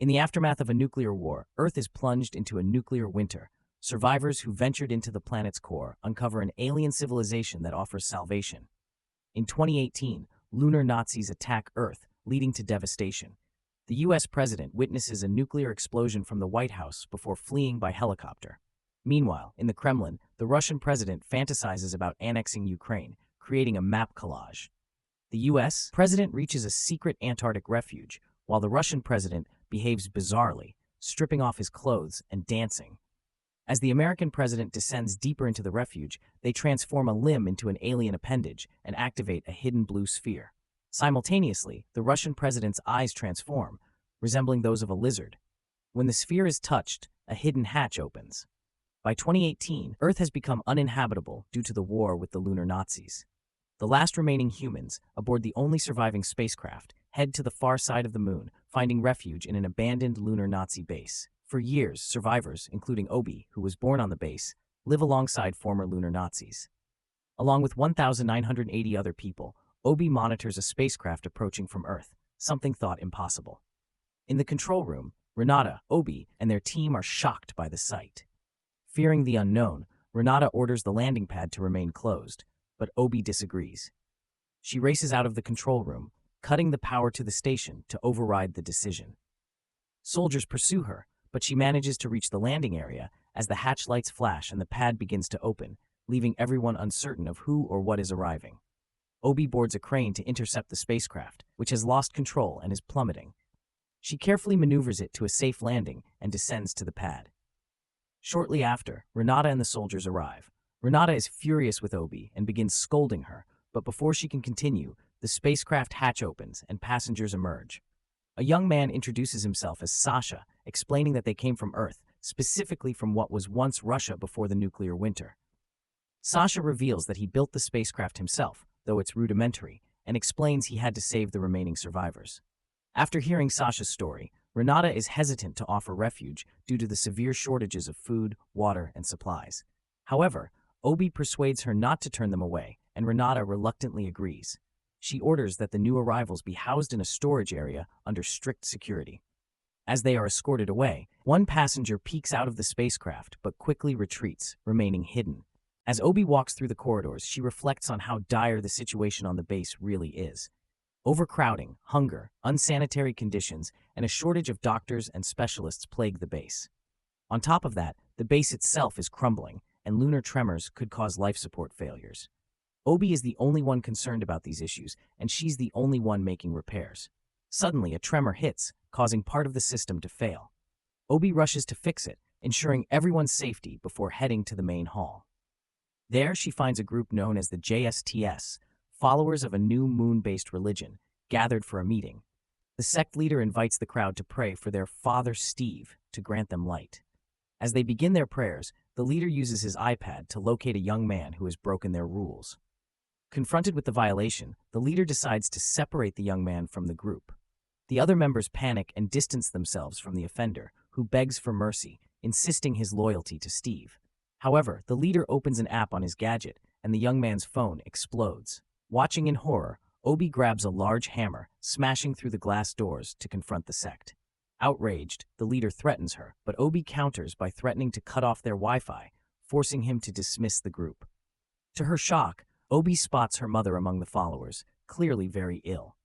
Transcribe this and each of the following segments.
In the aftermath of a nuclear war, Earth is plunged into a nuclear winter. Survivors who ventured into the planet's core uncover an alien civilization that offers salvation. In 2018, lunar Nazis attack Earth, leading to devastation. The U.S. president witnesses a nuclear explosion from the White House before fleeing by helicopter. Meanwhile, in the Kremlin, the Russian president fantasizes about annexing Ukraine, creating a map collage. The U.S. president reaches a secret Antarctic refuge, while the Russian president behaves bizarrely, stripping off his clothes and dancing. As the American president descends deeper into the refuge, they transform a limb into an alien appendage and activate a hidden blue sphere. Simultaneously, the Russian president's eyes transform, resembling those of a lizard. When the sphere is touched, a hidden hatch opens. By 2018, Earth has become uninhabitable due to the war with the lunar Nazis. The last remaining humans, aboard the only surviving spacecraft, head to the far side of the moon, finding refuge in an abandoned lunar Nazi base. For years, survivors, including Obie, who was born on the base, live alongside former lunar Nazis. Along with 1,980 other people, Obie monitors a spacecraft approaching from Earth, something thought impossible. In the control room, Renata, Obie, and their team are shocked by the sight. Fearing the unknown, Renata orders the landing pad to remain closed, but Obie disagrees. She races out of the control room, cutting the power to the station to override the decision. Soldiers pursue her, but she manages to reach the landing area as the hatch lights flash and the pad begins to open, leaving everyone uncertain of who or what is arriving. Obie boards a crane to intercept the spacecraft, which has lost control and is plummeting. She carefully maneuvers it to a safe landing and descends to the pad. Shortly after, Renata and the soldiers arrive. Renata is furious with Obie and begins scolding her, but before she can continue, the spacecraft hatch opens and passengers emerge. A young man introduces himself as Sasha, explaining that they came from Earth, specifically from what was once Russia before the nuclear winter. Sasha reveals that he built the spacecraft himself, though it's rudimentary, and explains he had to save the remaining survivors. After hearing Sasha's story, Renata is hesitant to offer refuge due to the severe shortages of food, water, and supplies. However, Obie persuades her not to turn them away, and Renata reluctantly agrees. She orders that the new arrivals be housed in a storage area under strict security. As they are escorted away, one passenger peeks out of the spacecraft but quickly retreats, remaining hidden. As Obie walks through the corridors, she reflects on how dire the situation on the base really is. Overcrowding, hunger, unsanitary conditions, and a shortage of doctors and specialists plague the base. On top of that, the base itself is crumbling, and lunar tremors could cause life support failures. Obie is the only one concerned about these issues, and she's the only one making repairs. Suddenly, a tremor hits, causing part of the system to fail. Obie rushes to fix it, ensuring everyone's safety before heading to the main hall. There, she finds a group known as the JSTS, followers of a new moon-based religion, gathered for a meeting. The sect leader invites the crowd to pray for their father Steve to grant them light. As they begin their prayers, the leader uses his iPad to locate a young man who has broken their rules. Confronted with the violation, the leader decides to separate the young man from the group. The other members panic and distance themselves from the offender, who begs for mercy, insisting his loyalty to Steve. However, the leader opens an app on his gadget, and the young man's phone explodes. Watching in horror, Obie grabs a large hammer, smashing through the glass doors to confront the sect. Outraged, the leader threatens her, but Obie counters by threatening to cut off their Wi-Fi, forcing him to dismiss the group. To her shock, Obie spots her mother among the followers, clearly very ill.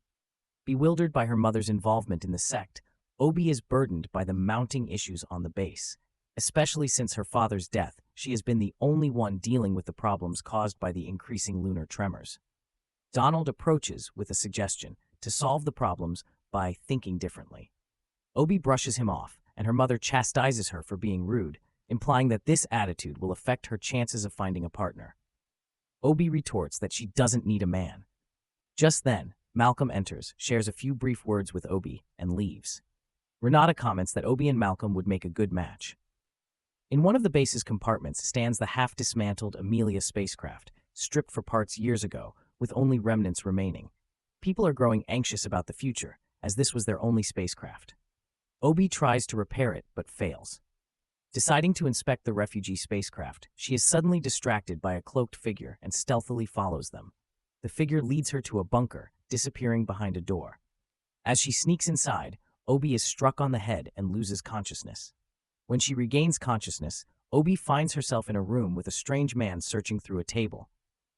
Bewildered by her mother's involvement in the sect, Obie is burdened by the mounting issues on the base. Especially since her father's death, she has been the only one dealing with the problems caused by the increasing lunar tremors. Donald approaches with a suggestion to solve the problems by thinking differently. Obie brushes him off, and her mother chastises her for being rude, implying that this attitude will affect her chances of finding a partner. Obie retorts that she doesn't need a man. Just then, Malcolm enters, shares a few brief words with Obie, and leaves. Renata comments that Obie and Malcolm would make a good match. In one of the base's compartments stands the half-dismantled Amelia spacecraft, stripped for parts years ago, with only remnants remaining. People are growing anxious about the future, as this was their only spacecraft. Obie tries to repair it, but fails. Deciding to inspect the refugee spacecraft, she is suddenly distracted by a cloaked figure and stealthily follows them. The figure leads her to a bunker, disappearing behind a door. As she sneaks inside, Obie is struck on the head and loses consciousness. When she regains consciousness, Obie finds herself in a room with a strange man searching through a table.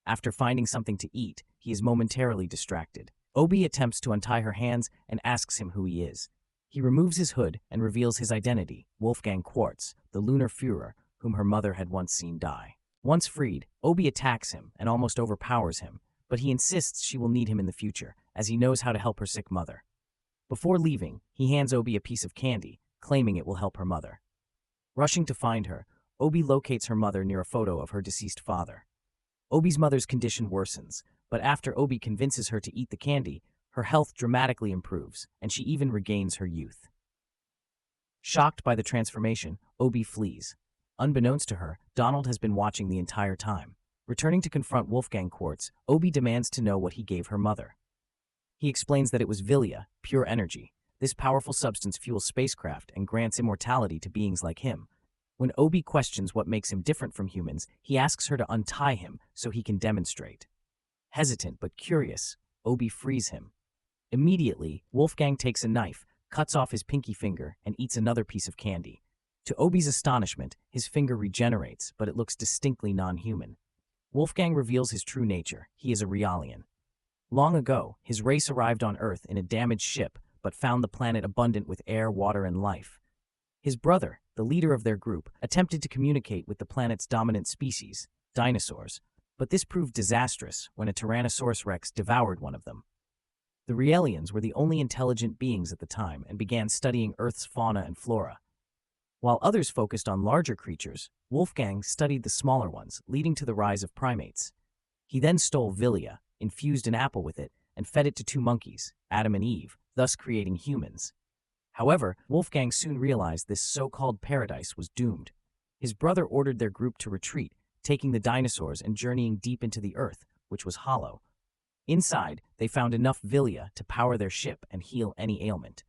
After finding something to eat, he is momentarily distracted. Obie attempts to untie her hands and asks him who he is. He removes his hood and reveals his identity, Wolfgang Quartz, the lunar Führer, whom her mother had once seen die. Once freed, Obie attacks him and almost overpowers him, but he insists she will need him in the future, as he knows how to help her sick mother. Before leaving, he hands Obie a piece of candy, claiming it will help her mother. Rushing to find her, Obie locates her mother near a photo of her deceased father. Obie's mother's condition worsens, but after Obie convinces her to eat the candy, her health dramatically improves, and she even regains her youth. Shocked by the transformation, Obie flees. Unbeknownst to her, Donald has been watching the entire time. Returning to confront Wolfgang Quartz, Obie demands to know what he gave her mother. He explains that it was Velia, pure energy. This powerful substance fuels spacecraft and grants immortality to beings like him. When Obie questions what makes him different from humans, he asks her to untie him so he can demonstrate. Hesitant but curious, Obie frees him. Immediately, Wolfgang takes a knife, cuts off his pinky finger, and eats another piece of candy. To Obie's astonishment, his finger regenerates, but it looks distinctly non-human. Wolfgang reveals his true nature. He is a Realian. Long ago, his race arrived on Earth in a damaged ship, but found the planet abundant with air, water, and life. His brother, the leader of their group, attempted to communicate with the planet's dominant species, dinosaurs, but this proved disastrous when a Tyrannosaurus rex devoured one of them. The Realians were the only intelligent beings at the time and began studying Earth's fauna and flora. While others focused on larger creatures, Wolfgang studied the smaller ones, leading to the rise of primates. He then stole Velia, infused an apple with it, and fed it to two monkeys, Adam and Eve, thus creating humans. However, Wolfgang soon realized this so-called paradise was doomed. His brother ordered their group to retreat, taking the dinosaurs and journeying deep into the Earth, which was hollow. Inside, they found enough Velia to power their ship and heal any ailment.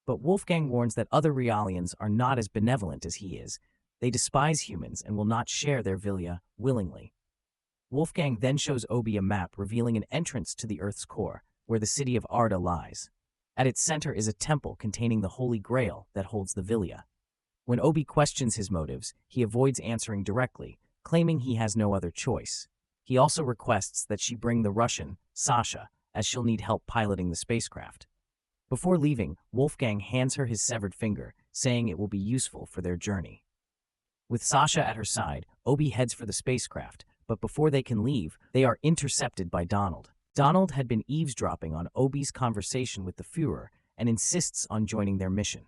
But Wolfgang warns that other Realians are not as benevolent as he is. They despise humans and will not share their Velia willingly. Wolfgang then shows Obie a map revealing an entrance to the Earth's core, where the city of Arda lies. At its center is a temple containing the Holy Grail that holds the Velia. When Obie questions his motives, he avoids answering directly, claiming he has no other choice. He also requests that she bring the Russian, Sasha, as she'll need help piloting the spacecraft. Before leaving, Wolfgang hands her his severed finger, saying it will be useful for their journey. With Sasha at her side, Obie heads for the spacecraft, but before they can leave, they are intercepted by Donald. Donald had been eavesdropping on Obie's conversation with the Führer and insists on joining their mission.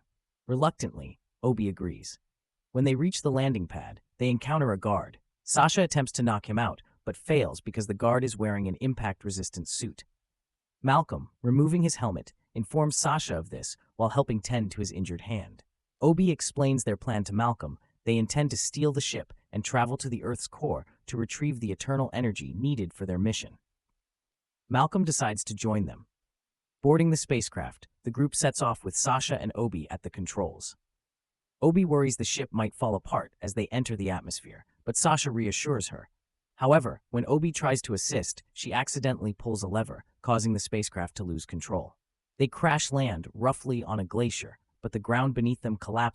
Reluctantly, Obie agrees. When they reach the landing pad, they encounter a guard. Sasha attempts to knock him out, but fails because the guard is wearing an impact-resistant suit. Malcolm, removing his helmet, informs Sasha of this while helping tend to his injured hand. Obie explains their plan to Malcolm. They intend to steal the ship and travel to the Earth's core to retrieve the eternal energy needed for their mission. Malcolm decides to join them. Boarding the spacecraft, the group sets off with Sasha and Obie at the controls. Obie worries the ship might fall apart as they enter the atmosphere, but Sasha reassures her. However, when Obie tries to assist, she accidentally pulls a lever, causing the spacecraft to lose control. They crash land roughly on a glacier, but the ground beneath them collapses